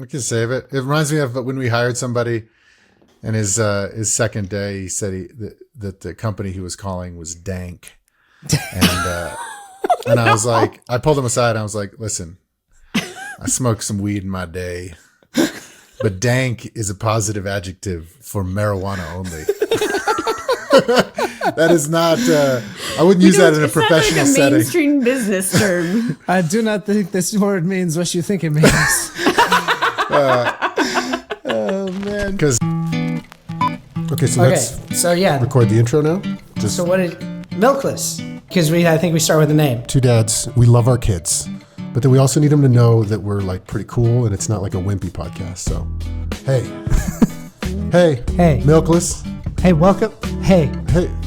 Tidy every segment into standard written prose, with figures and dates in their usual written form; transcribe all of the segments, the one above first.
We can save it. It reminds me of when we hired somebody, and his second day, he said that the company he was calling was Dank, and I was like, I pulled him aside. And I was like, listen, I smoked some weed in my day, but Dank is a positive adjective for marijuana only. That is not. I wouldn't use that in a professional setting. It's not like a mainstream business term. I do not think this word means what you think it means. Oh man. Okay, so let's record the intro now. So what did milkless? Because I think we start with the name. Two dads. We love our kids, but then we also need them to know that we're like pretty cool, and it's not like a wimpy podcast. So, hey, hey, milkless. Hey, welcome. Hey,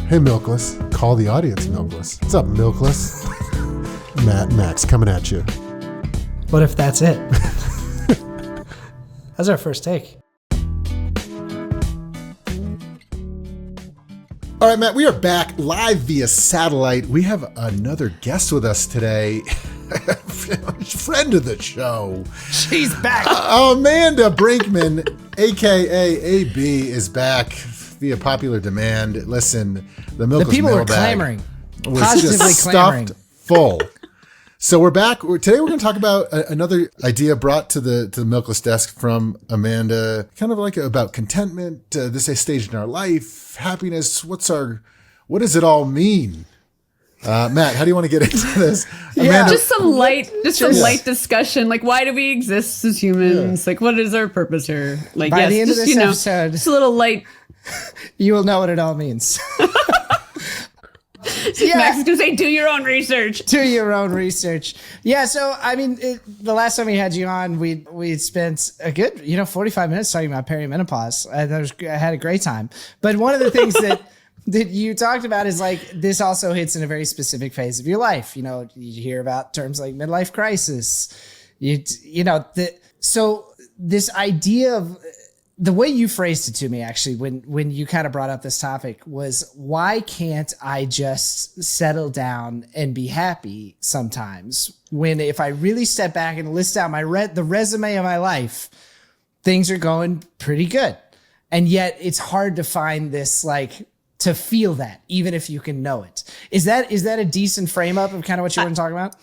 milkless. Call the audience milkless. What's up, milkless? Max coming at you. What if that's it? That's our first take. All right, Matt, we are back live via satellite. We have another guest with us today. Friend of the show. She's back. Amanda Brinkman, a.k.a. AB, is back via popular demand. Listen, the people are clamoring. Was just stuffed full. So we're back. Today we're going to talk about another idea brought to the Milkless desk from Amanda, kind of like about contentment, this stage in our life, happiness. What does it all mean? Matt, how do you want to get into this? Amanda, just some light discussion. Like, why do we exist as humans? Yeah. Like, what is our purpose here? Like, by the end of this episode, just a little light. You will know what it all means. Yeah. Max is going to say, do your own research. Do your own research. Yeah, so, I mean, the last time we had you on, we spent a good, 45 minutes talking about perimenopause. I had a great time. But one of the things that you talked about is, like, this also hits in a very specific phase of your life. You hear about terms like midlife crisis. So this idea of... The way you phrased it to me, actually, when you kind of brought up this topic was, why can't I just settle down and be happy sometimes when if I really step back and list out the resume of my life, things are going pretty good. And yet it's hard to find this, like, to feel that, even if you can know it. Is that a decent frame up of kind of what you were talking about?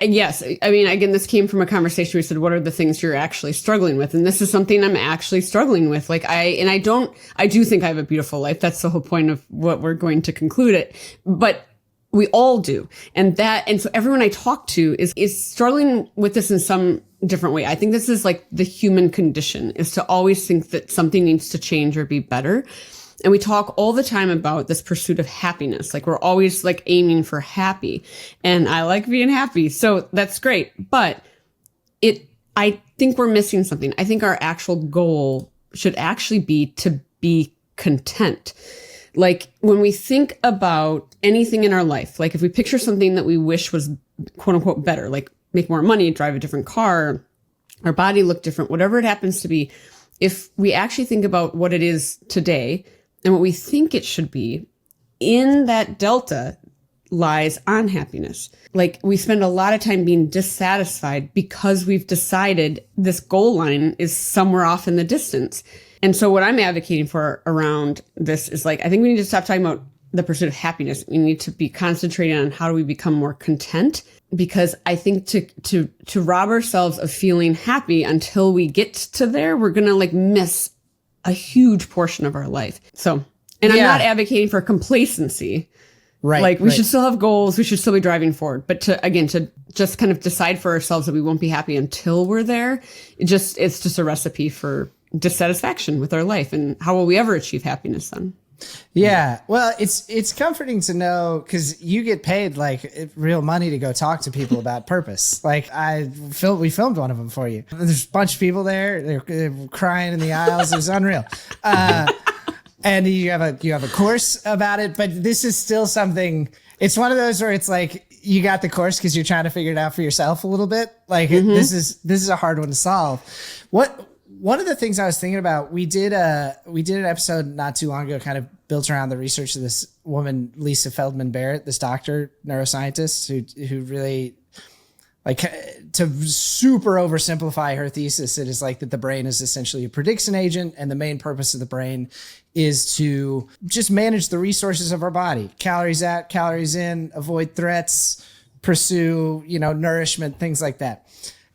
Yes. I mean, again, this came from a conversation. We said, what are the things you're actually struggling with? And this is something I'm actually struggling with. Like, I do think I have a beautiful life. That's the whole point of what we're going to conclude it. But we all do. And so everyone I talk to is struggling with this in some different way. I think this is like the human condition, is to always think that something needs to change or be better. And we talk all the time about this pursuit of happiness. Like, we're always like aiming for happy, and I like being happy. So that's great. But I think we're missing something. I think our actual goal should actually be to be content. Like, when we think about anything in our life, like if we picture something that we wish was quote unquote better, like make more money, drive a different car, our body look different, whatever it happens to be. If we actually think about what it is today, and what we think it should be, in that delta lies unhappiness. Like, we spend a lot of time being dissatisfied because we've decided this goal line is somewhere off in the distance. And so what I'm advocating for around this is, like, I think we need to stop talking about the pursuit of happiness. We need to be concentrating on how do we become more content, because I think to rob ourselves of feeling happy until we get to there, we're going to like miss a huge portion of our life. So, and I'm not advocating for complacency. Right. Like, we should still have goals. We should still be driving forward. But to just kind of decide for ourselves that we won't be happy until we're there, it's just a recipe for dissatisfaction with our life. And how will we ever achieve happiness then? Yeah. Well, it's comforting to know, because you get paid like real money to go talk to people about purpose. Like, we filmed one of them for you. There's a bunch of people there. They're crying in the aisles. It was unreal. And you have a course about it, but this is still something. It's one of those where it's like, you got the course because you're trying to figure it out for yourself a little bit. Like, this is a hard one to solve. One of the things I was thinking about, we did an episode not too long ago, kind of built around the research of this woman, Lisa Feldman Barrett, this doctor, neuroscientist, who really Like, to super oversimplify her thesis, it is like that the brain is essentially a prediction agent, and the main purpose of the brain is to just manage the resources of our body. Calories out, calories in, avoid threats, pursue, nourishment, things like that.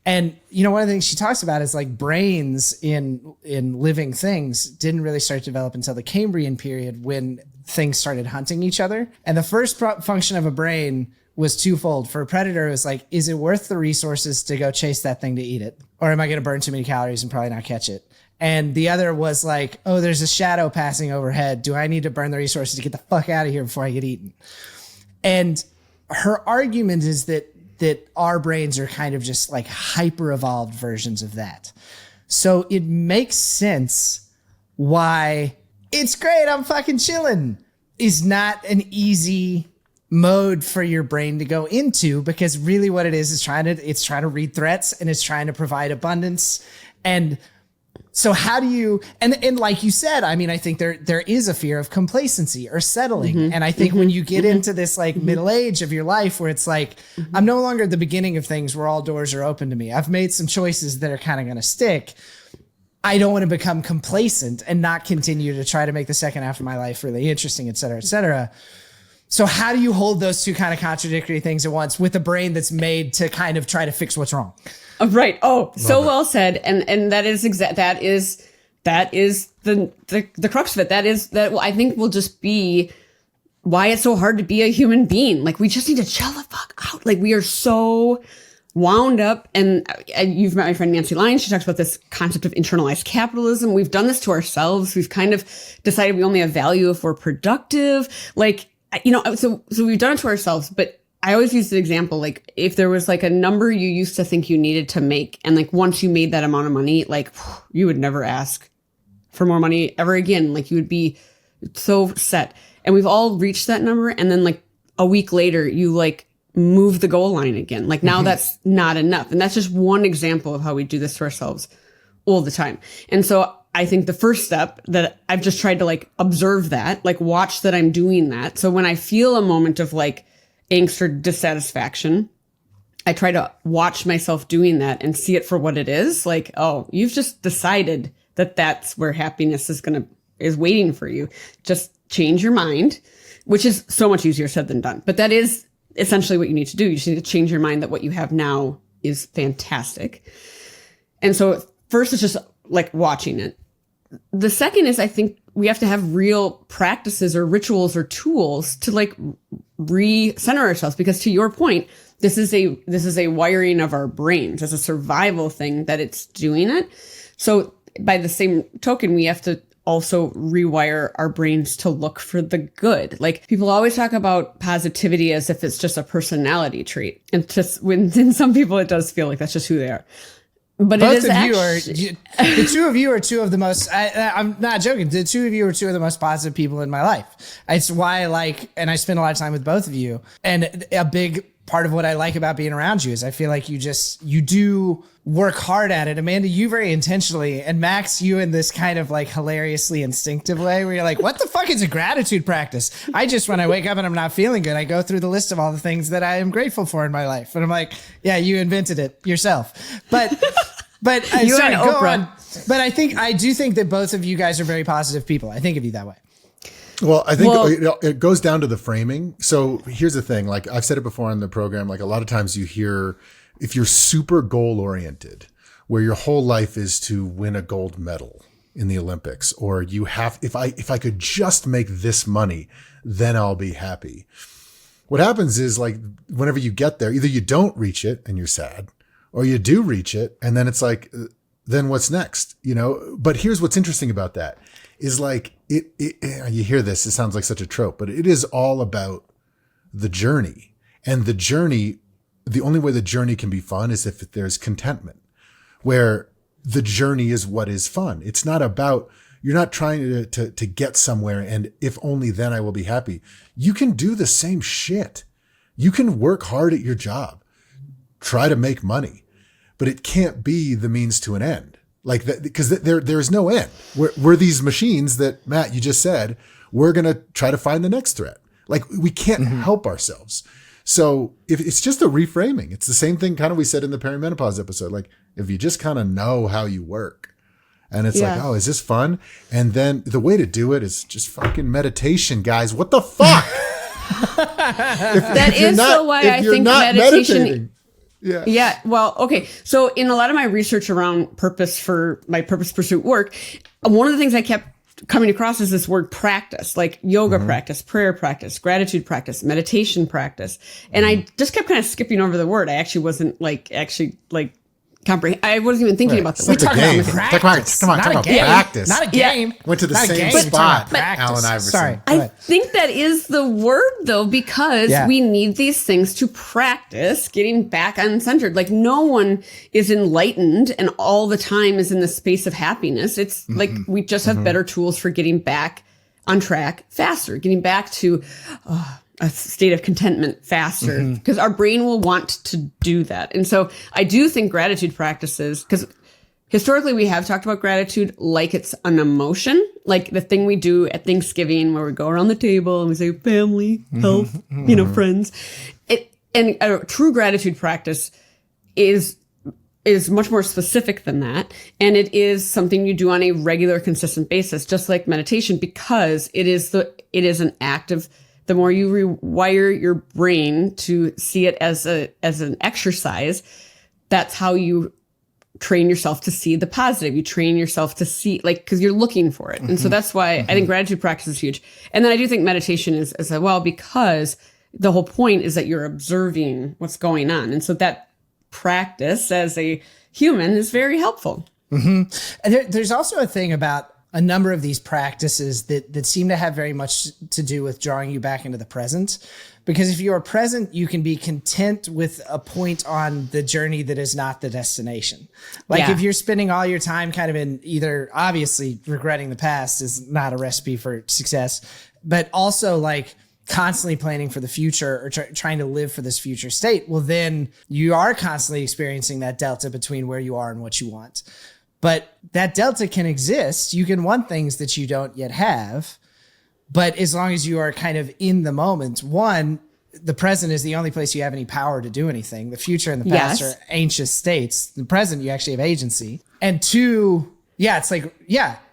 And, one of the things she talks about is like brains in living things didn't really start to develop until the Cambrian period, when things started hunting each other. And the first function of a brain was twofold. For a predator, it was like, is it worth the resources to go chase that thing to eat it? Or am I going to burn too many calories and probably not catch it? And the other was like, oh, there's a shadow passing overhead. Do I need to burn the resources to get the fuck out of here before I get eaten? And her argument is that our brains are kind of just like hyper evolved versions of that. So it makes sense why it's great, I'm fucking chilling is not an easy mode for your brain to go into, because really what it is trying to read threats, and it's trying to provide abundance. And so how do you, and like you said, I mean, I think there is a fear of complacency or settling. Mm-hmm. And I think when you get into this like middle age of your life where it's like, I'm no longer at the beginning of things where all doors are open to me. I've made some choices that are kind of going to stick. I don't want to become complacent and not continue to try to make the second half of my life really interesting, et cetera, et cetera. So how do you hold those two kind of contradictory things at once with a brain that's made to kind of try to fix what's wrong? Right. Oh, so well said. And that is that is the crux of it. That I think will just be why it's so hard to be a human being. Like, we just need to chill the fuck out. Like, we are so wound up. And you've met my friend Nancy Lyons. She talks about this concept of internalized capitalism. We've done this to ourselves. We've kind of decided we only have value if we're productive. Like, so we've done it to ourselves. But I always use the example, like, if there was like a number you used to think you needed to make, and like once you made that amount of money, like you would never ask for more money ever again. Like, you would be so set. And we've all reached that number. And then like a week later, you like move the goal line again. Like, now that's not enough. And that's just one example of how we do this to ourselves all the time. And so I think the first step that I've just tried to like observe that, like watch that I'm doing that. So when I feel a moment of like angst or dissatisfaction, I try to watch myself doing that and see it for what it is. Like, oh, you've just decided that that's where happiness is waiting for you. Just change your mind, which is so much easier said than done. But that is essentially what you need to do. You just need to change your mind that what you have now is fantastic. And so first it's just like watching it. The second is, I think we have to have real practices or rituals or tools to like re-center ourselves, because to your point, this is a wiring of our brains. It's a survival thing that it's doing it. So by the same token, we have to also rewire our brains to look for the good. Like, people always talk about positivity as if it's just a personality trait. And just in some people, it does feel like that's just who they are. But both of you are, the two of you are two of the most, I'm not joking, the two of you are two of the most positive people in my life. It's why I like, and I spend a lot of time with both of you. And a big part of what I like about being around you is I feel like you do work hard at it. Amanda, you very intentionally, and Max, you in this kind of like hilariously instinctive way where you're like, what the fuck is a gratitude practice? When I wake up and I'm not feeling good, I go through the list of all the things that I am grateful for in my life. And I'm like, yeah, you invented it yourself. But you sorry, and go Oprah. on. But I do think that both of you guys are very positive people. I think of you that way. Well, I think it goes down to the framing. So here's the thing. Like, I've said it before on the program, like a lot of times you hear, if you're super goal oriented, where your whole life is to win a gold medal in the Olympics, or you have, if I could just make this money, then I'll be happy. What happens is, like, whenever you get there, either you don't reach it and you're sad, or you do reach it. And then it's like, then what's next? But here's what's interesting about that is, like, you hear this, it sounds like such a trope, but it is all about the journey. And the journey, the only way the journey can be fun is if there's contentment, where the journey is what is fun. It's not about, you're not trying to get somewhere and if only then I will be happy. You can do the same shit. You can work hard at your job, try to make money, but it can't be the means to an end. Like that, because there's no end. We're these machines that, Matt, you just said, we're going to try to find the next threat. Like, we can't help ourselves. So if it's just a reframing, it's the same thing kind of we said in the perimenopause episode. Like if you just kind of know how you work and it's like, oh, is this fun? And then the way to do it is just fucking meditation, guys. What the fuck? That is so why I think meditation. Yeah. Well, okay. So in a lot of my research around purpose for my purpose pursuit work, one of the things I kept coming across is this word practice, like yoga practice, prayer practice, gratitude practice, meditation practice. And I just kept kind of skipping over the word. I actually wasn't comprehend. I wasn't even thinking about the word. Talk about practice. Come on, practice. Not a game. Went to the same spot. Allen Iverson. Sorry. I think that is the word though, because we need these things to practice getting back uncentered. Like no one is enlightened and all the time is in the space of happiness. It's like we just have better tools for getting back on track faster, getting back to a state of contentment faster, because our brain will want to do that. And so I do think gratitude practices, because historically we have talked about gratitude like it's an emotion, like the thing we do at Thanksgiving where we go around the table and we say family, health, friends. And a true gratitude practice is much more specific than that. And it is something you do on a regular, consistent basis, just like meditation, because it is an act of, the more you rewire your brain to see it as an exercise, that's how you train yourself to see the positive. You train yourself to see, like, because you're looking for it. And so that's why I think gratitude practice is huge. And then I do think meditation is as well, because the whole point is that you're observing what's going on. And so that practice as a human is very helpful. And there's also a thing about a number of these practices that seem to have very much to do with drawing you back into the present. Because if you are present, you can be content with a point on the journey that is not the destination. Like if you're spending all your time kind of in either, obviously regretting the past is not a recipe for success, but also like constantly planning for the future or trying to live for this future state, well, then you are constantly experiencing that delta between where you are and what you want. But that delta can exist. You can want things that you don't yet have. But as long as you are kind of in the moment, one, the present is the only place you have any power to do anything. The future and the past are ancient states. The present, you actually have agency. And two, it's like,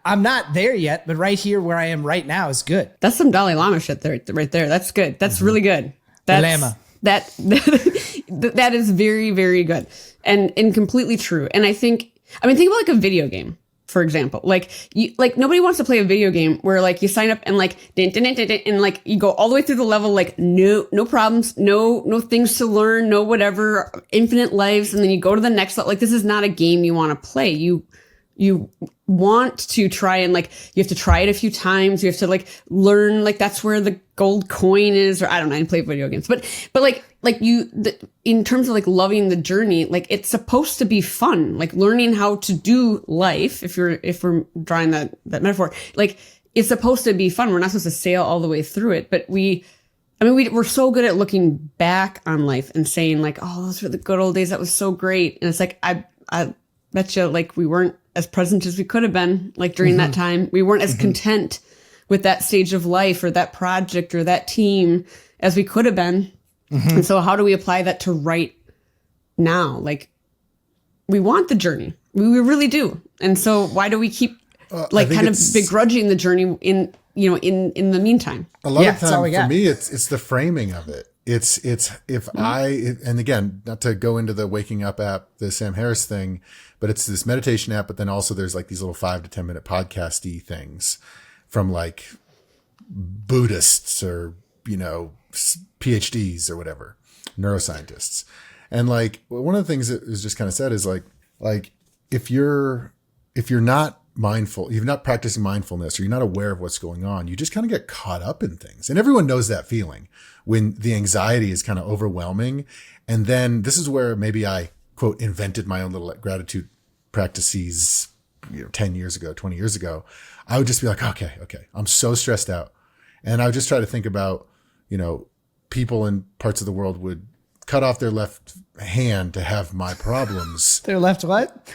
I'm not there yet, but right here where I am right now is good. That's some Dalai Lama shit right there. That's good. That's really good. That's, Lama. That is very, very good and completely true. And think about like a video game, for example. Like nobody wants to play a video game where like you sign up and like and like you go all the way through the level, like no problems, no things to learn, no whatever, infinite lives, and then you go to the next level. Like this is not a game you want to play. You want to try and like you have to try it a few times. You have to like learn, like that's where the gold coin is, or I don't know. I didn't play video games, but in terms of like loving the journey, like it's supposed to be fun. Like learning how to do life. If we're drawing that metaphor, like it's supposed to be fun. We're not supposed to sail all the way through it, but we're so good at looking back on life and saying like, oh, those were the good old days. That was so great. And it's like, I bet you like we weren't as present as we could have been, like during that time. We weren't as content with that stage of life or that project or that team as we could have been. And so how do we apply that to right now? Like we want the journey. We really do. And so why do we keep kind of begrudging the journey in the meantime? A lot of time for me, it's the framing of it. It's if and again, not to go into the Waking Up app, the Sam Harris thing, but it's this meditation app, but then also there's like these little 5 to 10 minute podcasty things from like Buddhists or, PhDs or whatever, neuroscientists. And like, one of the things that was just kind of said is like if you're not mindful, you're not practicing mindfulness, or you're not aware of what's going on, you just kind of get caught up in things. And everyone knows that feeling when the anxiety is kind of overwhelming. And then this is where maybe I, quote, invented my own little gratitude practices, 10 years ago, 20 years ago. I would just be like, okay, I'm so stressed out. And I would just try to think about, people in parts of the world would cut off their left hand to have my problems. Their left what?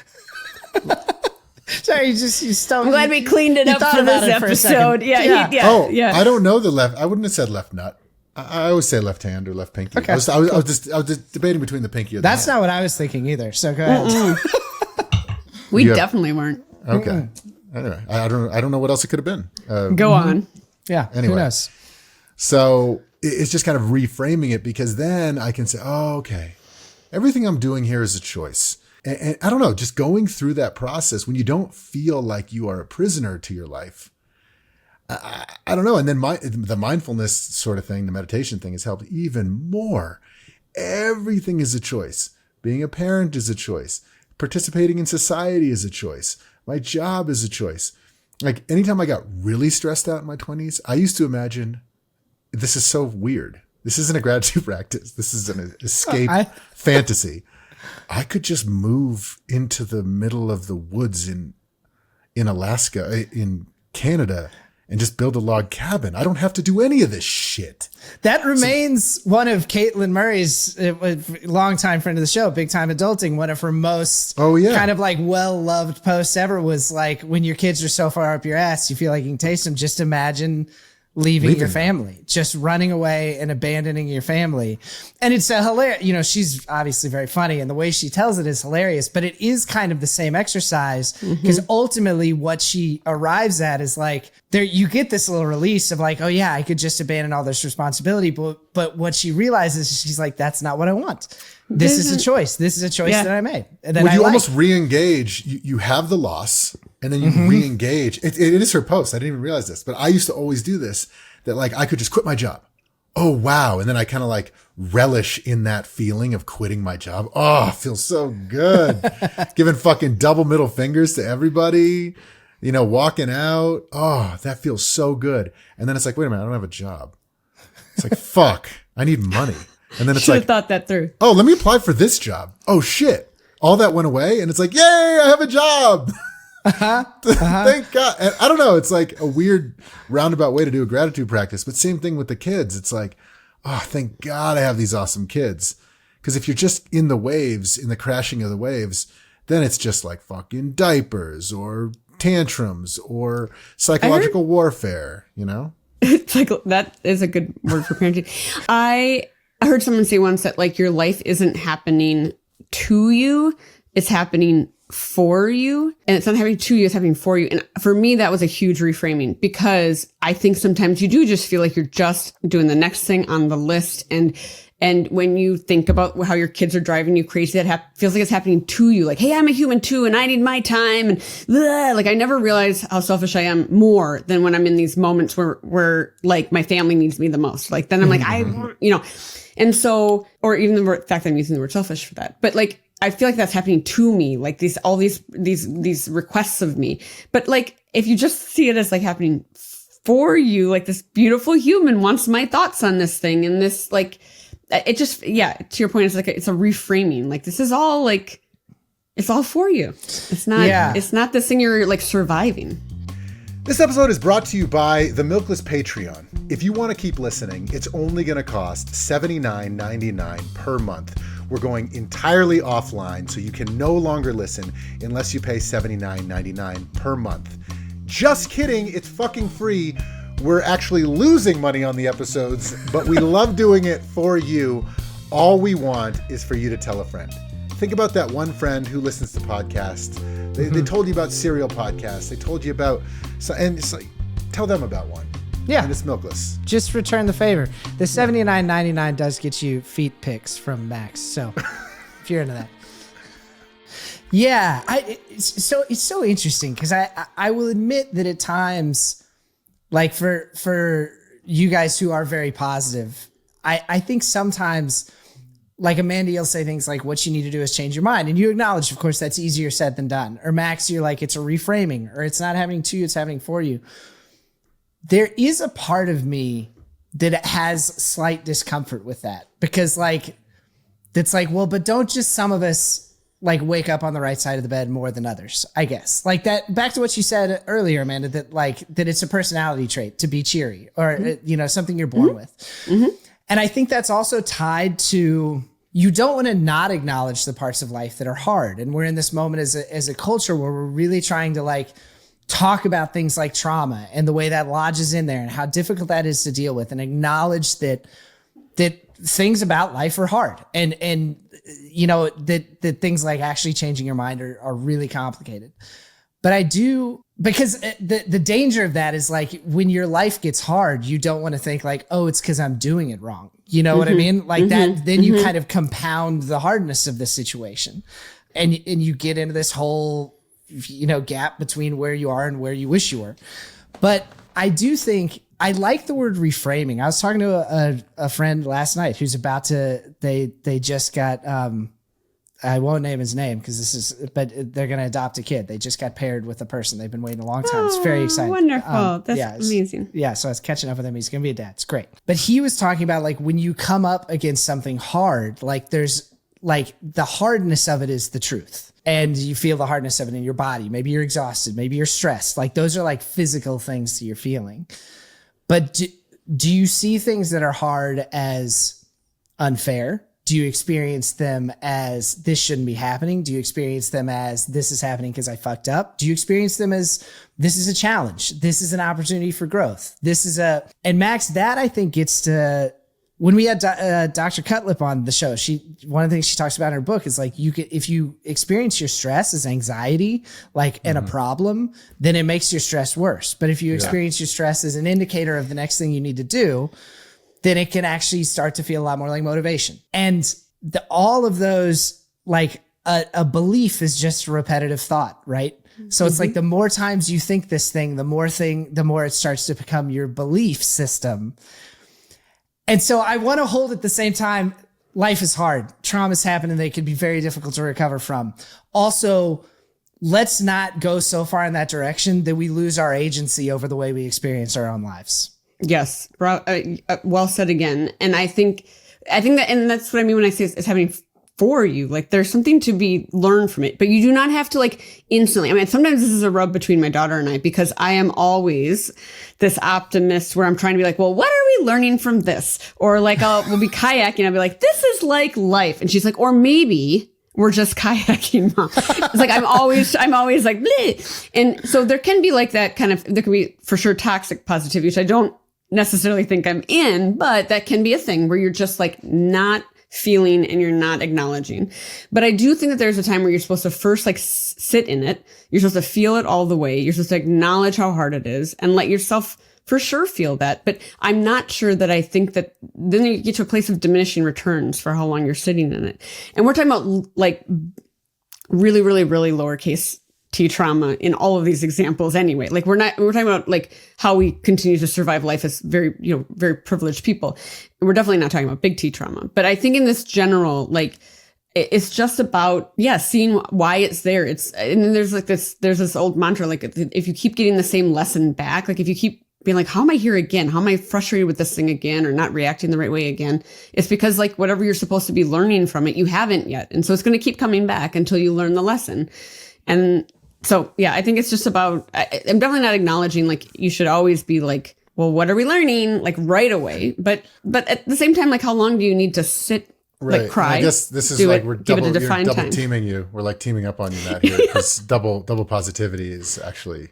Sorry, you still. I'm glad we cleaned it up for this episode. Yeah. Yeah. I don't know the left. I wouldn't have said left nut. I always say left hand or left pinky. Okay, I was just debating between the pinky or the That's hand. not what I was thinking either. So go ahead. We definitely weren't. Okay. Anyway, I don't know what else it could have been. Go on. Yeah. Anyway. Who knows? So it's just kind of reframing it, because then I can say, oh, okay, everything I'm doing here is a choice. And I don't know, just going through that process when you don't feel like you are a prisoner to your life. I don't know. And then the mindfulness sort of thing, the meditation thing has helped even more. Everything is a choice. Being a parent is a choice. Participating in society is a choice. My job is a choice. Like anytime I got really stressed out in my 20s, I used to imagine, this is so weird. This isn't a gratitude practice. This is an escape fantasy. I could just move into the middle of the woods in Alaska, in Canada, and just build a log cabin. I don't have to do any of this shit. That remains one of Caitlin Murray's longtime friend of the show, Big Time Adulting. One of her most kind of like well-loved posts ever was like, when your kids are so far up your ass, you feel like you can taste them. Just imagine leaving your family, just running away and abandoning your family. And it's a hilarious, you know, she's obviously very funny and the way she tells it is hilarious, but it is kind of the same exercise, because ultimately what she arrives at is like, there, you get this little release of like, oh yeah, I could just abandon all this responsibility. But what she realizes is she's like, that's not what I want. This is a choice. This is a choice that I made. And then you almost re-engage. You have the loss, and then you re-engage. It is her post. I didn't even realize this, but I used to always do this, that like I could just quit my job. Oh, wow. And then I kind of like relish in that feeling of quitting my job. Oh, it feels so good. Giving fucking double middle fingers to everybody, you know, walking out. Oh, that feels so good. And then it's like, wait a minute, I don't have a job. It's like, fuck, I need money. And then it's Should like, have thought that through. oh, let me apply for this job. Oh shit. All that went away. And it's like, yay, I have a job. Thank God. And I don't know. It's like a weird roundabout way to do a gratitude practice, but same thing with the kids. It's like, oh, thank God I have these awesome kids. Because if you're just in the waves, in the crashing of the waves, then it's just like fucking diapers or tantrums or psychological warfare, you know? It's like, that is a good word for parenting. I heard someone say once that like your life isn't happening to you, it's happening for you. And it's not happening to you, it's happening for you. And for me, that was a huge reframing, because I think sometimes you do just feel like you're just doing the next thing on the list. And when you think about how your kids are driving you crazy, that feels like it's happening to you. Like, hey, I'm a human too, and I need my time. And like, I never realize how selfish I am more than when I'm in these moments where like my family needs me the most. Like, then I'm like, you know, and so, or even the fact that I'm using the word selfish for that. But like, I feel like that's happening to me, like all these requests of me. But like, if you just see it as like happening for you, like this beautiful human wants my thoughts on this thing, and this like, it just, to your point, it's like, it's a reframing. Like, this is all like, it's all for you. It's not this thing you're like surviving. This episode is brought to you by the Milkless Patreon. If you want to keep listening, it's only going to cost $79.99 per month. We're going entirely offline, so you can no longer listen unless you pay $79.99 per month. Just kidding, it's fucking free. We're actually losing money on the episodes, but we love doing it for you. All we want is for you to tell a friend. Think about that one friend who listens to podcasts. They told you about serial podcasts. They told you about, and it's like, tell them about one. Yeah. And it's Milkless. Just return the favor. The $79.99 does get you feet pics from Max. So if you're into that. Yeah. It's so interesting, because I will admit that at times, like for you guys who are very positive, I think sometimes, like Amanda, you'll say things like, what you need to do is change your mind. And you acknowledge, of course, that's easier said than done. Or Max, you're like, it's a reframing, or it's not happening to you, it's happening for you. There is a part of me that has slight discomfort with that, because like, it's like, well, but don't just some of us like wake up on the right side of the bed more than others, I guess. Like that, back to what you said earlier, Amanda, that it's a personality trait to be cheery, or, you know, something you're born with. And I think that's also tied to, you don't want to not acknowledge the parts of life that are hard. And we're in this moment as a culture where we're really trying to like talk about things like trauma and the way that lodges in there and how difficult that is to deal with, and acknowledge that that things about life are hard, and you know, that things like actually changing your mind are really complicated. But I do, because the danger of that is like when your life gets hard, you don't want to think like, oh, it's because I'm doing it wrong. You know what I mean? Like that, then you kind of compound the hardness of the situation, and you get into this whole, you know, gap between where you are and where you wish you were. But I do think I like the word reframing. I was talking to a friend last night who's about to, they just got, I won't name his name but they're going to adopt a kid. They just got paired with a person. They've been waiting a long time. It's very exciting. Wonderful. That's amazing. Yeah. So I was catching up with him. He's going to be a dad. It's great. But he was talking about like when you come up against something hard, like there's like the hardness of it is the truth. And you feel the hardness of it in your body. Maybe you're exhausted. Maybe you're stressed. Like those are like physical things that you're feeling. But do you see things that are hard as unfair? Do you experience them as this shouldn't be happening? Do you experience them as this is happening because I fucked up? Do you experience them as this is a challenge? This is an opportunity for growth. And Max, that I think gets to, when we had Dr. Cutlip on the show, one of the things she talks about in her book is like, if you experience your stress as anxiety, like, and a problem, then it makes your stress worse. But if you experience your stress as an indicator of the next thing you need to do, then it can actually start to feel a lot more like motivation. And all of those, like a belief is just a repetitive thought, right? So it's like the more times you think this thing, the more it starts to become your belief system. And so I want to hold at the same time, life is hard. Traumas happen and they can be very difficult to recover from. Also, let's not go so far in that direction that we lose our agency over the way we experience our own lives. Yes. Well said again. And I think that, and that's what I mean when I say it's happening for you. Like there's something to be learned from it, but you do not have to like instantly. I mean, sometimes this is a rub between my daughter and I, because I am always this optimist where I'm trying to be like, well, what are we learning from this? Or like, we'll be kayaking. I'll be like, this is like life. And she's like, or maybe we're just kayaking, Mom. It's like, I'm always like, bleh. And so there can be like that kind of, there can be for sure toxic positivity, which I don't necessarily think I'm in, but that can be a thing where you're just like not feeling and you're not acknowledging. But I do think that there's a time where you're supposed to first like sit in it. You're supposed to feel it all the way. You're supposed to acknowledge how hard it is and let yourself for sure feel that. But I'm not sure that I think that then you get to a place of diminishing returns for how long you're sitting in it. And we're talking about like really, really, really lowercase T trauma in all of these examples anyway. Like we're talking about like how we continue to survive life as very, you know, very privileged people. We're definitely not talking about big T trauma. But I think in this general, like it's just about, seeing why it's there. And then there's this old mantra, like if you keep getting the same lesson back, like if you keep being like, how am I here again? How am I frustrated with this thing again or not reacting the right way again? It's because like whatever you're supposed to be learning from it, you haven't yet. And so it's going to keep coming back until you learn the lesson. And so, I think it's just about, I'm definitely not acknowledging like you should always be like, well, what are we learning? Like right away. But at the same time, like how long do you need to sit, like cry? And I guess this is like we're double teaming you. We're like teaming up on you, Matt, here because double positivity is actually,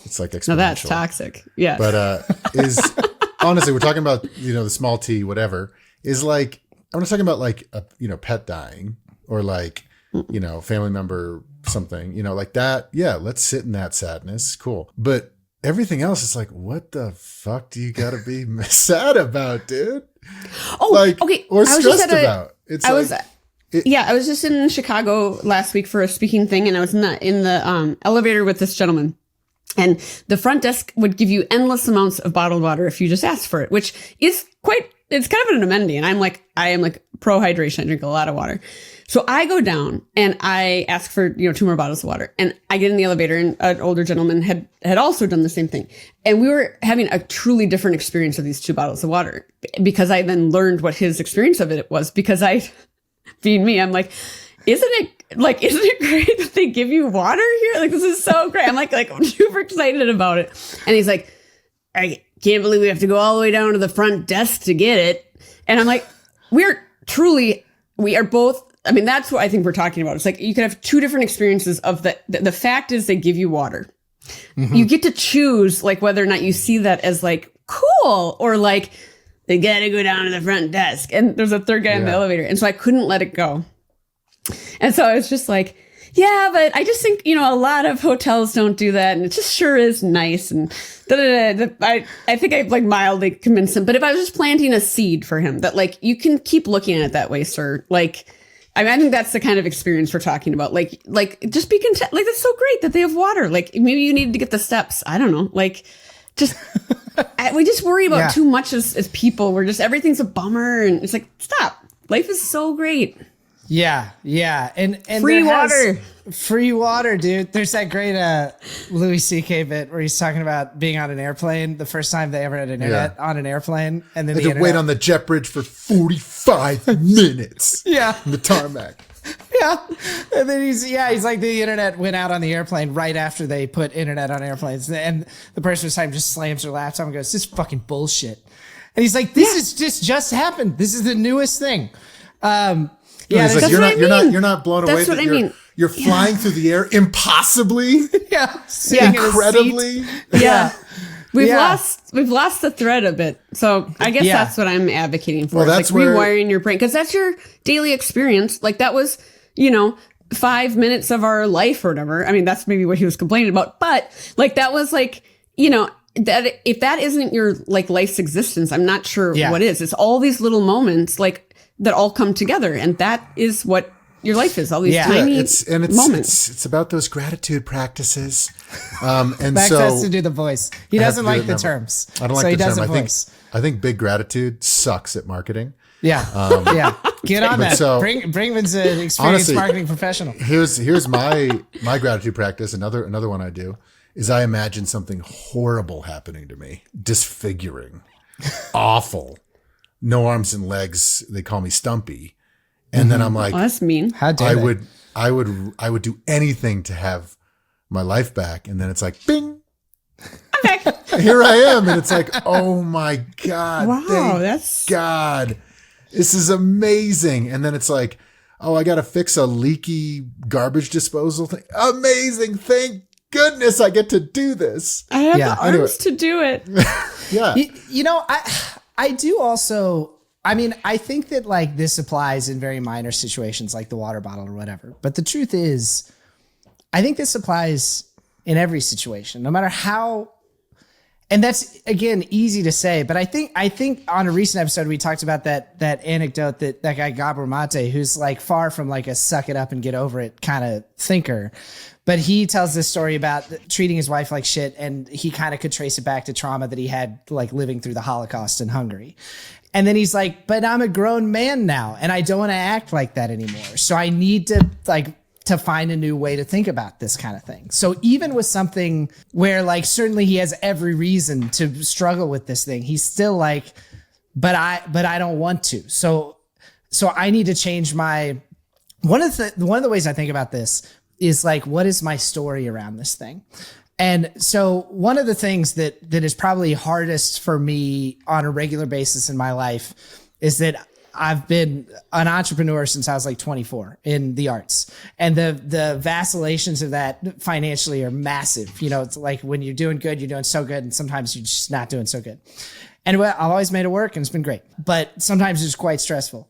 it's like exponential. No, that's toxic. Yeah. But is honestly, we're talking about, you know, the small T, whatever, is like, I'm not talking about like a, you know, pet dying or like, you know, family member something, you know, like that. Yeah, let's sit in that sadness. Cool. But everything else is like, what the fuck do you got to be sad about, dude? Oh, like, okay. Or stressed about. I was just in Chicago last week for a speaking thing, and I was in the elevator with this gentleman. And the front desk would give you endless amounts of bottled water if you just asked for it, which is it's kind of an amenity. And I am like pro hydration. I drink a lot of water. So I go down and I ask for, 2 more bottles of water, and I get in the elevator, and an older gentleman had also done the same thing. And we were having a truly different experience of these 2 bottles of water, because I then learned what his experience of it was, because being me, I'm like, isn't it great that they give you water here? Like, this is so great. I'm like I'm super excited about it. And he's like, I can't believe we have to go all the way down to the front desk to get it. And I'm like, we are both, I mean, that's what I think we're talking about. It's like you could have 2 different experiences of the fact is they give you water. Mm-hmm. You get to choose like whether or not you see that as like cool or like they gotta go down to the front desk. And there's a third guy in the elevator. And so I couldn't let it go. And so I was just like, yeah, but I just think, a lot of hotels don't do that. And it just sure is nice. And I think I like mildly convinced him. But if I was just planting a seed for him that like, you can keep looking at it that way, sir. Like, I think that's the kind of experience we're talking about. Like just be content. Like, that's so great that they have water. Like, maybe you need to get the steps. I don't know. Like, just, we just worry about too much as people. We're just, everything's a bummer. And it's like, stop. Life is so great. Yeah. And free water. Free water, dude. There's that great Louis C.K. bit where he's talking about being on an airplane, the first time they ever had internet on an airplane. And then they had to wait on the jet bridge for 45 minutes. Yeah. On the tarmac. Yeah. And then he's like, the internet went out on the airplane right after they put internet on airplanes. And the person beside him just slams their laptop and goes, this is fucking bullshit. And he's like, this is just happened. This is the newest thing. Yeah, like, you're not blown away. That's what I mean. You're flying through the air impossibly. Incredibly. Yeah. We've lost the thread a bit. So I guess that's what I'm advocating for. Well, that's like rewiring your brain, because that's your daily experience. Like that was, 5 minutes of our life or whatever. I mean, that's maybe what he was complaining about, but like that was like, that if that isn't your like life's existence, I'm not sure what is. It's all these little moments like that all come together, and that is what your life is. All these tiny moments. It's about those gratitude practices. And Max so has to do the voice. He doesn't like the terms. I don't like the term. I think big gratitude sucks at marketing. Yeah. Get on that. So, Brinkman's an experienced marketing professional. Here's my gratitude practice. Another one I do is I imagine something horrible happening to me, disfiguring, awful. No arms and legs. They call me Stumpy. And then I'm like, that's mean. How dare I would do anything to have my life back. And then it's like, bing, I'm back. Here I am. And it's like, oh my God. Wow. God, this is amazing. And then it's like, oh, I got to fix a leaky garbage disposal thing. Amazing. Thank goodness I get to do this. I have the arms to do it. Yeah. I do also, I think that like this applies in very minor situations like the water bottle or whatever. But the truth is, I think this applies in every situation, no matter how, and that's again, easy to say, but I think on a recent episode, we talked about that anecdote that guy Gabor Mate, who's like far from like a suck it up and get over it kind of thinker. But he tells this story about treating his wife like shit, and he kind of could trace it back to trauma that he had like living through the Holocaust in Hungary. And then he's like, but I'm a grown man now, and I don't want to act like that anymore. So I need to find a new way to think about this kind of thing. So even with something where like certainly he has every reason to struggle with this thing, he's still like, but I don't want to. So I need to change my, one of the ways I think about this is like, what is my story around this thing? And so one of the things that is probably hardest for me on a regular basis in my life is that I've been an entrepreneur since I was like 24 in the arts, and the vacillations of that financially are massive. It's like when you're doing good, you're doing so good, and sometimes you're just not doing so good. And I've always made it work, and it's been great, but sometimes it's quite stressful.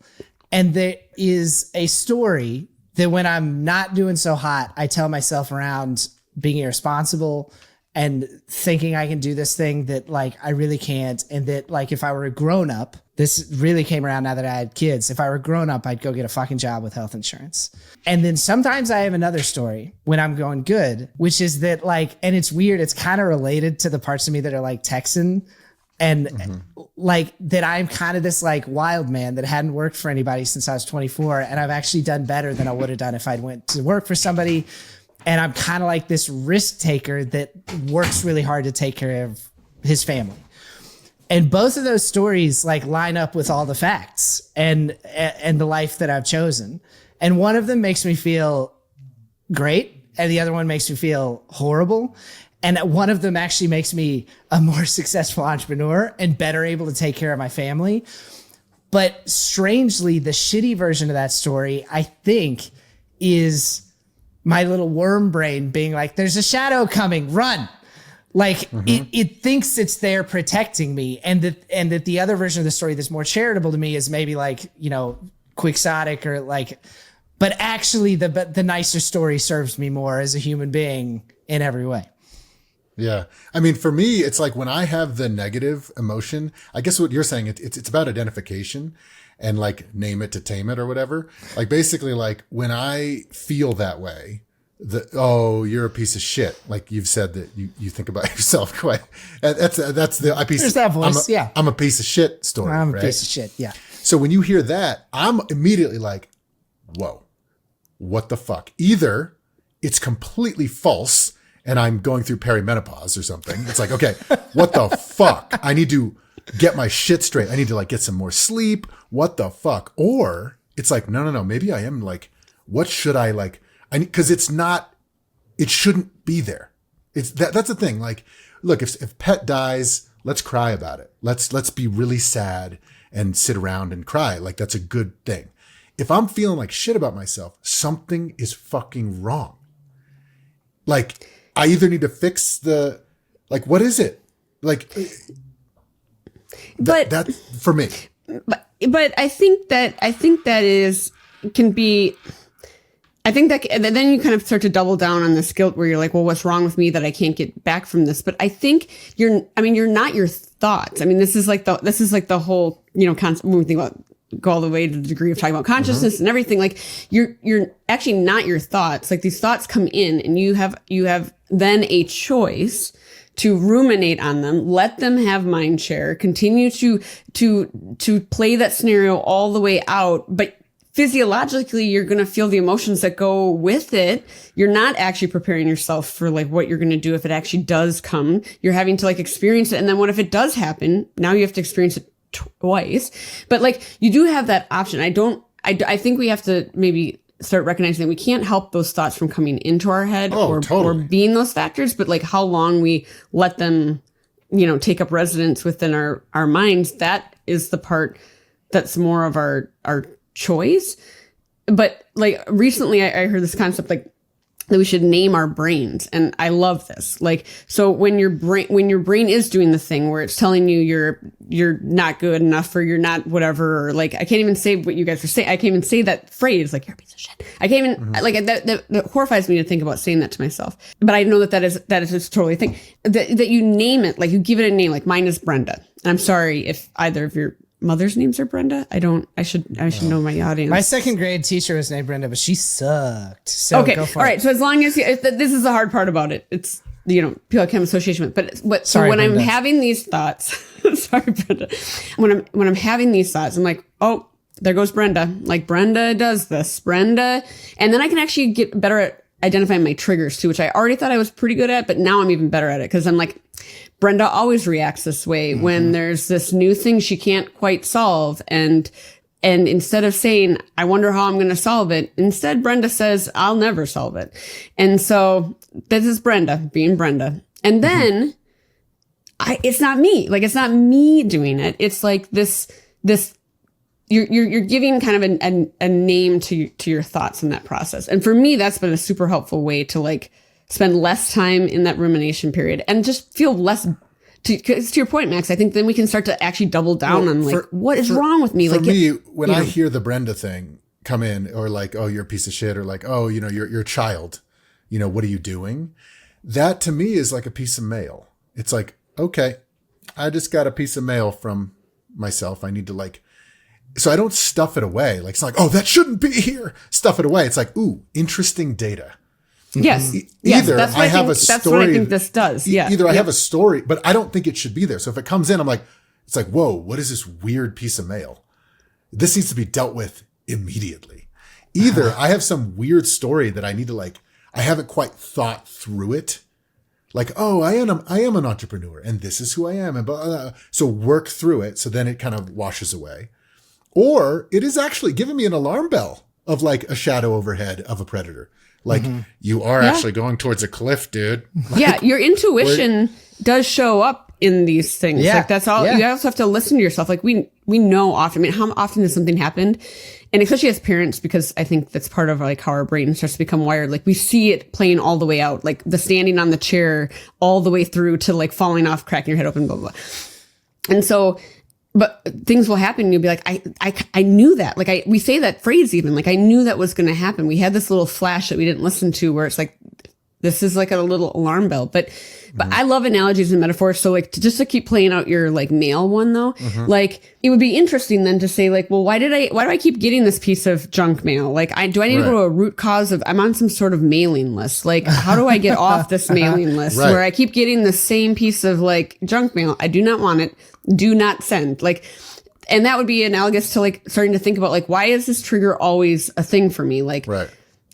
And there is a story that when I'm not doing so hot, I tell myself around being irresponsible and thinking I can do this thing that like I really can't. And that like if I were a grown up, this really came around now that I had kids. If I were a grown up, I'd go get a fucking job with health insurance. And then sometimes I have another story when I'm going good, which is that like, and it's weird. It's kind of related to the parts of me that are like Texan. And like that I'm kind of this like wild man that hadn't worked for anybody since I was 24. And I've actually done better than I would have done if I'd went to work for somebody. And I'm kind of like this risk taker that works really hard to take care of his family. And both of those stories like line up with all the facts and the life that I've chosen. And one of them makes me feel great. And the other one makes me feel horrible. And one of them actually makes me a more successful entrepreneur and better able to take care of my family. But strangely, the shitty version of that story, I think, is my little worm brain being like, there's a shadow coming, run. Like it thinks it's there protecting me, and that the other version of the story that's more charitable to me is maybe like, you know, quixotic or like, but actually the nicer story serves me more as a human being in every way. Yeah. I mean, for me, it's like when I have the negative emotion, I guess what you're saying, it's about identification and like name it to tame it or whatever. Like basically like when I feel that way, oh, you're a piece of shit. Like you've said that you think about yourself quite. That's the piece. There's that voice. I'm a piece of shit story. I'm a right? piece of shit. Yeah. So when you hear that, I'm immediately like, whoa, what the fuck? Either it's completely false and I'm going through perimenopause or something. It's like, okay, what the fuck? I need to get my shit straight. I need to like get some more sleep. What the fuck? Or it's like, no. Maybe I am like, what should I like? Cause it's not, it shouldn't be there. It's that's the thing. Like, look, if pet dies, let's cry about it. Let's be really sad and sit around and cry. Like that's a good thing. If I'm feeling like shit about myself, something is fucking wrong. Like, I either need to fix like, what is it? Like, that for me. But I think that can be, I think that, and then you kind of start to double down on this guilt where you're like, well, what's wrong with me that I can't get back from this? But I think you're not your thoughts. I mean, this is like the whole, you know, concept when we think about, go all the way to the degree of talking about consciousness and everything. Like you're actually not your thoughts. Like these thoughts come in and you have then a choice to ruminate on them, let them have mind share, continue to play that scenario all the way out. But physiologically, you're going to feel the emotions that go with it. You're not actually preparing yourself for like what you're going to do if it actually does come. You're having to like experience it. And then what if it does happen? Now you have to experience it twice. But like you do have that option. I think we have to maybe start recognizing that we can't help those thoughts from coming into our head or being those factors, but like how long we let them, you know, take up residence within our minds, that is the part that's more of our choice. But like recently I heard this concept like that we should name our brains. And I love this. Like, so when your brain is doing the thing where it's telling you you're not good enough or you're not whatever, or like, I can't even say what you guys are saying. I can't even say that phrase, like, you're a piece of shit. I can't even, like, that horrifies me to think about saying that to myself. But I know that is just totally a thing. That you name it, like you give it a name, like mine is Brenda. And I'm sorry if either of your mother's names are Brenda. I should know my audience. My second grade teacher was named Brenda, but she sucked. So okay. Go for all it. right. So as long as this is the hard part about it. It's, you know, people have association with, but so when Brenda. I'm having these thoughts, sorry, Brenda, when I'm having these thoughts, I'm like, oh, there goes Brenda. Like Brenda does this, Brenda. And then I can actually get better at identifying my triggers too, which I already thought I was pretty good at, but now I'm even better at it. Cause I'm like, Brenda always reacts this way when there's this new thing she can't quite solve. And instead of saying, I wonder how I'm going to solve it, instead Brenda says, I'll never solve it. And so this is Brenda being Brenda. And then it's not me. Like, it's not me doing it. It's like this, you're giving kind of a name to your thoughts in that process. And for me, that's been a super helpful way to like spend less time in that rumination period and just feel less. To your point, Max, I think then we can start to actually double down on like, what is wrong with me? For like me, when I hear the Brenda thing come in, or like, oh, you're a piece of shit, or like, oh, you know, you're a child, you know, what are you doing? That to me is like a piece of mail. It's like, okay, I just got a piece of mail from myself. I need to like, so I don't stuff it away. Like, it's not like, oh, that shouldn't be here. Stuff it away. It's like, ooh, interesting data. Yes. Either I have a story. That's what I think this does. Yeah. Either I have a story, but I don't think it should be there. So if it comes in, I'm like, it's like, whoa, what is this weird piece of mail? This needs to be dealt with immediately. Either I have some weird story that I need to like, I haven't quite thought through it. Like, oh, I am an entrepreneur and this is who I am. And blah, blah, blah. So work through it. So then it kind of washes away. Or it is actually giving me an alarm bell of like a shadow overhead of a predator. Like you are actually going towards a cliff, dude. Like, yeah. Your intuition does show up in these things. Yeah. Like that's all. Yeah. You also have to listen to yourself. Like we know often. I mean, how often has something happened? And especially as parents, because I think that's part of like how our brain starts to become wired. Like we see it playing all the way out, like the standing on the chair all the way through to like falling off, cracking your head open, blah, blah, blah. And so, but things will happen and you'll be like, I knew that. Like we say that phrase even, like I knew that was going to happen. We had this little flash that we didn't listen to where it's like, this is like a little alarm bell. But I love analogies and metaphors. So like just to keep playing out your like nail one though, like it would be interesting then to say like, well, why do I keep getting this piece of junk mail? Like do I need to go to a root cause of, I'm on some sort of mailing list. Like how do I get off this mailing list where I keep getting the same piece of like junk mail? I do not want it. Do not send. Like, and that would be analogous to like starting to think about like, why is this trigger always a thing for me? Like,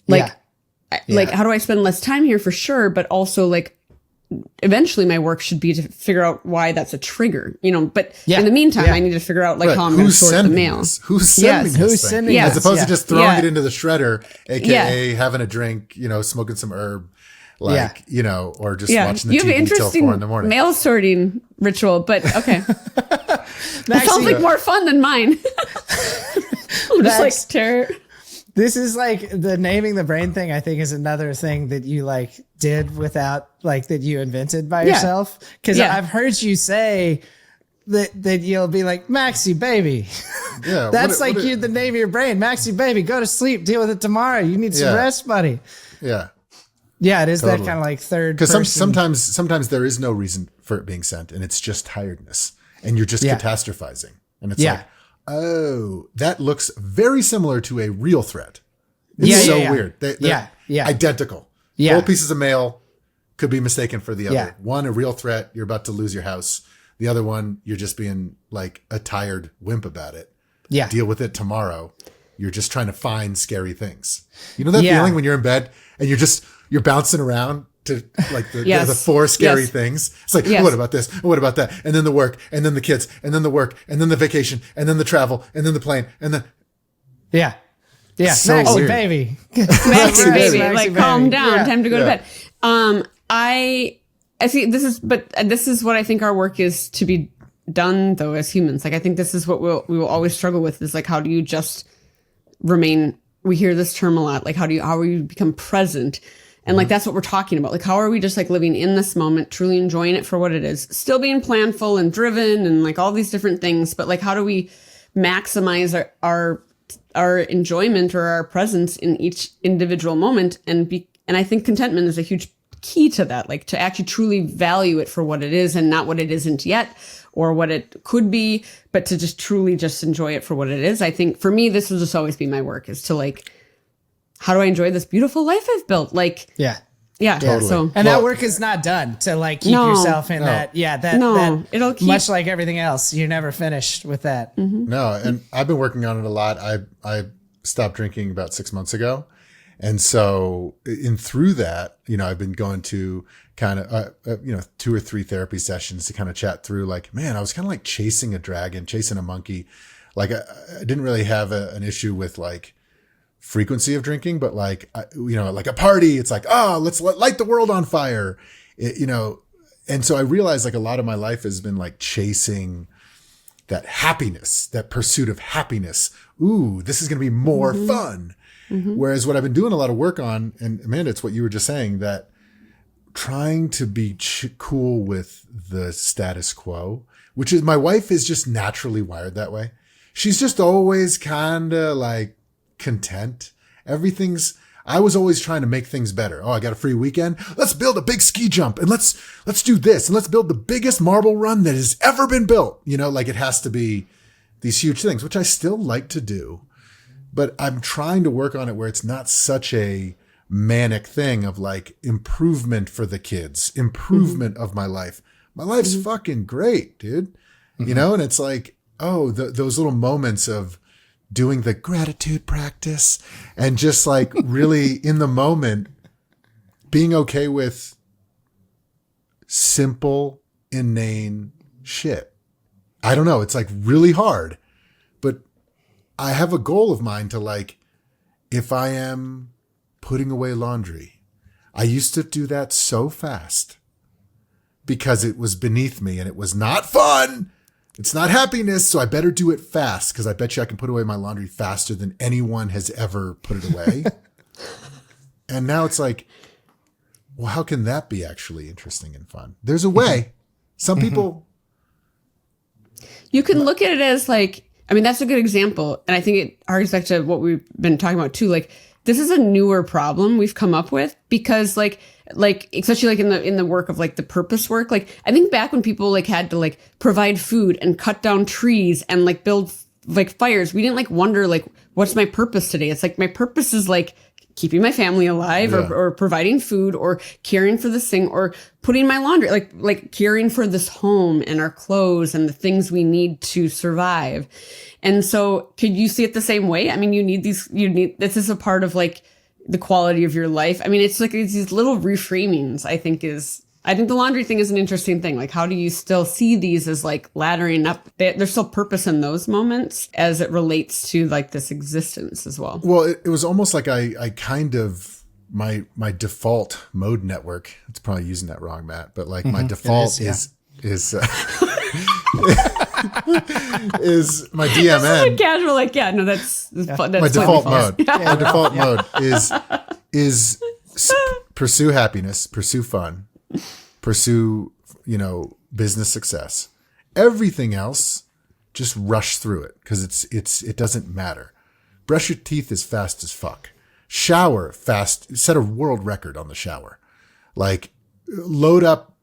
like how do I spend less time here for sure? But also like, eventually my work should be to figure out why that's a trigger, you know, but in the meantime, I need to figure out like how I'm going to sort the mail. Who's sending this thing? As opposed to just throwing it into the shredder, AKA having a drink, you know, smoking some herb, like, you know, or just watching the TV until 4 a.m. Mail sorting ritual, but okay. That sounds like more fun than mine. I'm just like terror. This is like the naming the brain thing, I think, is another thing that you like did without like that you invented by yourself. Cause I've heard you say that you'll be like, Maxie baby. Yeah. That's the name of your brain. Maxie baby, go to sleep, deal with it tomorrow. You need some rest, buddy. Yeah. Yeah. It is that kind of like third person. Because sometimes there is no reason for it being sent and it's just tiredness and you're just catastrophizing. And it's like, oh, that looks very similar to a real threat. It's weird. They're identical. Yeah. Both pieces of mail could be mistaken for the other. Yeah. One, a real threat. You're about to lose your house. The other one, you're just being like a tired wimp about it. Yeah. Deal with it tomorrow. You're just trying to find scary things. You know that feeling when you're in bed and you're bouncing around to like the 4 scary things. It's like, what about this? What about that? And then the work, and then the kids, and then the work, and then the vacation, and then the travel, and then the plane, and then so Maxie baby. Maxie baby. Like calm down. Time to go to bed. I see this is what I think our work is to be done though as humans. Like I think this is what we will always struggle with is like, how do you just remain, we hear this term a lot, like how do you become present? And like, that's what we're talking about. Like, how are we just like living in this moment, truly enjoying it for what it is, still being planful and driven and like all these different things. But like, how do we maximize our enjoyment or our presence in each individual moment? And I think contentment is a huge key to that, like to actually truly value it for what it is and not what it isn't yet or what it could be, but to just truly just enjoy it for what it is. I think for me, this will just always be my work is to like, how do I enjoy this beautiful life I've built? Like, yeah. Totally. So, and that work is not done to like keep yourself in that. Yeah. That it'll keep, much like everything else. You're never finished with that. Mm-hmm. No. And I've been working on it a lot. I stopped drinking about 6 months ago. And so through that, you know, I've been going to kind of, 2 or 3 therapy sessions to kind of chat through like, man, I was kind of like chasing a dragon, chasing a monkey. Like I didn't really have an issue with like frequency of drinking, but like, like a party, it's like, oh, let's light the world on fire, And so I realized like a lot of my life has been like chasing that happiness, that pursuit of happiness. Ooh, this is going to be more fun. Mm-hmm. Whereas what I've been doing a lot of work on, and Amanda, it's what you were just saying, that trying to be cool with the status quo, which is my wife is just naturally wired that way. She's just always kind of like content. I was always trying to make things better. Oh, I got a free weekend. Let's build a big ski jump and let's do this and let's build the biggest marble run that has ever been built. You know, like it has to be these huge things, which I still like to do, but I'm trying to work on it where it's not such a manic thing of like improvement for the kids, improvement of my life. My life's fucking great, dude. You know, and it's like, oh, those little moments of doing the gratitude practice and just like really in the moment being okay with simple, inane shit. I don't know. It's like really hard, but I have a goal of mine to like, if I am putting away laundry, I used to do that so fast because it was beneath me and it was not fun. It's not happiness. So I better do it fast because I bet you I can put away my laundry faster than anyone has ever put it away. And now it's like, well, how can that be actually interesting and fun? There's a way. Some people. You can look at it as like, I mean, that's a good example. And I think it harkens back to what we've been talking about too. Like, this is a newer problem we've come up with because like especially like in the work of like the purpose work. Like, I think back when people like had to like provide food and cut down trees and like build like fires, we didn't like wonder like, what's my purpose today? It's like, my purpose is like keeping my family alive or providing food or caring for this thing or putting my laundry, like caring for this home and our clothes and the things we need to survive. And so could you see it the same way? I mean, this is a part of like the quality of your life. I mean, it's like these little reframings, I think the laundry thing is an interesting thing. Like, how do you still see these as like laddering up? There's still purpose in those moments as it relates to like this existence as well. Well, it was almost like I kind of, my default mode network, it's probably using that wrong, Matt, but like my default is my DMN. This is casual, like, yeah, no, that's my default mode. My default mode is pursue happiness, pursue fun, pursue, business success. Everything else, just rush through it because it doesn't matter. Brush your teeth as fast as fuck. Shower fast. Set a world record on the shower. Like, load up.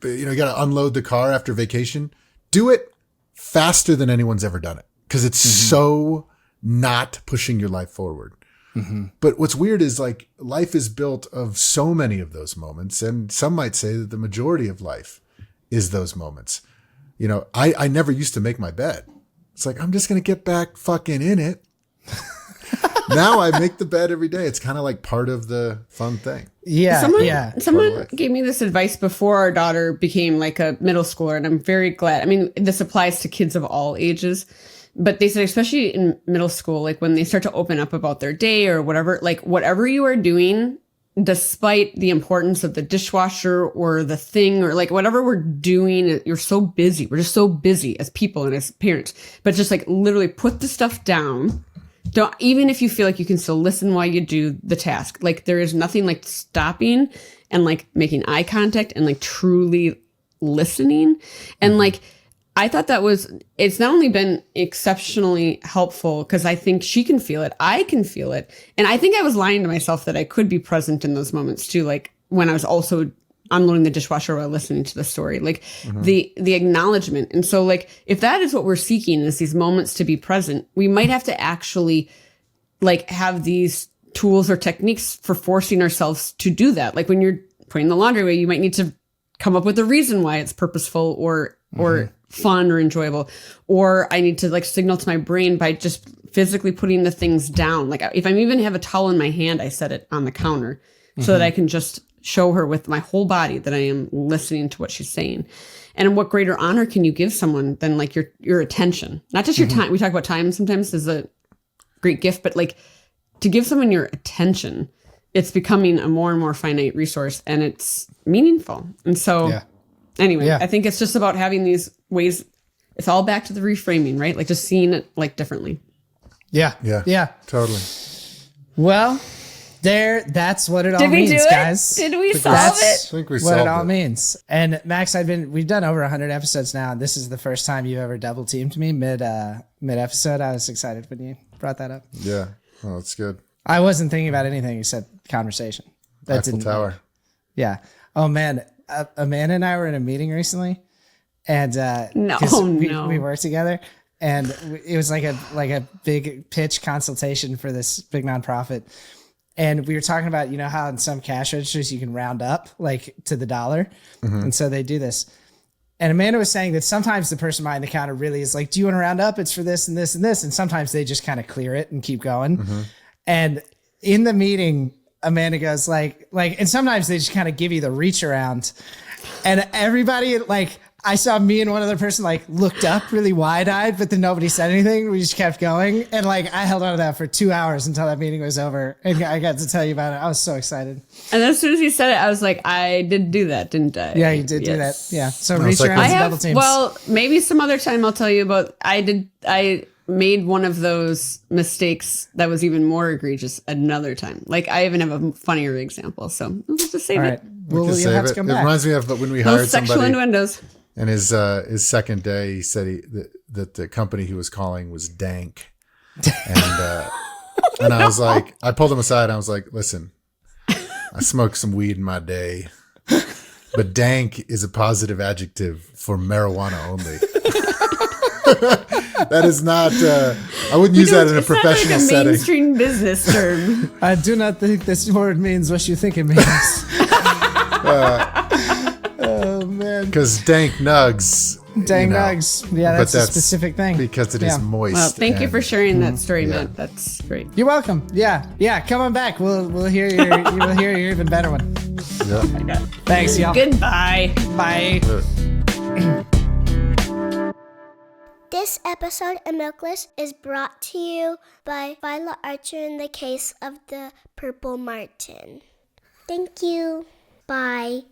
You got to unload the car after vacation. Do it faster than anyone's ever done it because it's so not pushing your life forward. But what's weird is like life is built of so many of those moments. And some might say that the majority of life is those moments. I never used to make my bed. It's like, I'm just going to get back fucking in it. Now I make the bed every day. It's kind of like part of the fun thing. Yeah. Someone gave me this advice before our daughter became like a middle schooler. And I'm very glad. I mean, this applies to kids of all ages. But they said, especially in middle school, like when they start to open up about their day or whatever, like whatever you are doing, despite the importance of the dishwasher or the thing or like whatever we're doing, you're so busy. We're just so busy as people and as parents. But just like literally put the stuff down. Don't, even if you feel like you can still listen while you do the task. Like there is nothing like stopping and like making eye contact and like truly listening. And like, I thought it's not only been exceptionally helpful because I think she can feel it. I can feel it. And I think I was lying to myself that I could be present in those moments too. Like when I was also unloading the dishwasher while listening to the story, like the acknowledgement. And so like, if that is what we're seeking is these moments to be present, we might have to actually like have these tools or techniques for forcing ourselves to do that. Like when you're putting the laundry away, you might need to come up with a reason why it's purposeful or fun or enjoyable, or I need to like signal to my brain by just physically putting the things down. Like if I even have a towel in my hand, I set it on the counter so that I can just show her with my whole body that I am listening to what she's saying. And what greater honor can you give someone than like your attention, not just your time. We talk about time sometimes is a great gift, but like to give someone your attention, it's becoming a more and more finite resource and it's meaningful. And so anyway, I think it's just about having these ways. It's all back to the reframing, right? Like just seeing it like differently. Yeah. Totally. Well, that's what it all means, guys. Did we solve it? I think we solved what it all means. And Max, we've done over 100 episodes now, and this is the first time you ever double teamed me mid episode. I was excited when you brought that up. Yeah. Oh, that's good. I wasn't thinking about anything except conversation. Eiffel Tower. Yeah. Oh man, Amanda and I were in a meeting recently, and we worked together, and it was like a big pitch consultation for this big nonprofit. And we were talking about, how in some cash registers you can round up like to the dollar. And so they do this. And Amanda was saying that sometimes the person behind the counter really is like, do you want to round up? It's for this and this and this. And sometimes they just kind of clear it and keep going. And in the meeting, Amanda goes like, and sometimes they just kind of give you the reach around. And everybody, like, I saw me and one other person like looked up really wide-eyed, but then nobody said anything. We just kept going. And like I held on to that for 2 hours until that meeting was over. And I got to tell you about it. I was so excited. And as soon as you said it, I was like, I did do that, didn't I? Yeah, you did do that. Yeah. So reach like around when- and double teams. Well, maybe some other time I'll tell you about. I made one of those mistakes that was even more egregious another time. Like I even have a funnier example. So we'll just save all it. right. We Well, can you'll save have to it. come It back. reminds me of when we Those hired sexual somebody. innuendos. And his second day, he said that the company he was calling was Dank, and I was like, I pulled him aside. And I was like, listen, I smoked some weed in my day, but Dank is a positive adjective for marijuana only. That is not. I wouldn't use that in a professional It's not like a setting. mainstream business term. I do not think this word means what you think it means. Oh man. Because dank nugs. Dang you know, nugs. Yeah, but that's a specific thing. Because it is Yeah. moist. Well, thank you for sharing that story, yeah. Matt. That's great. You're welcome. Yeah. Yeah. Come on back. We'll hear your even better one. Yeah. Thanks, y'all. Goodbye. Bye. This episode of Milkless is brought to you by Viola Archer in the case of the Purple Martin. Thank you. Bye.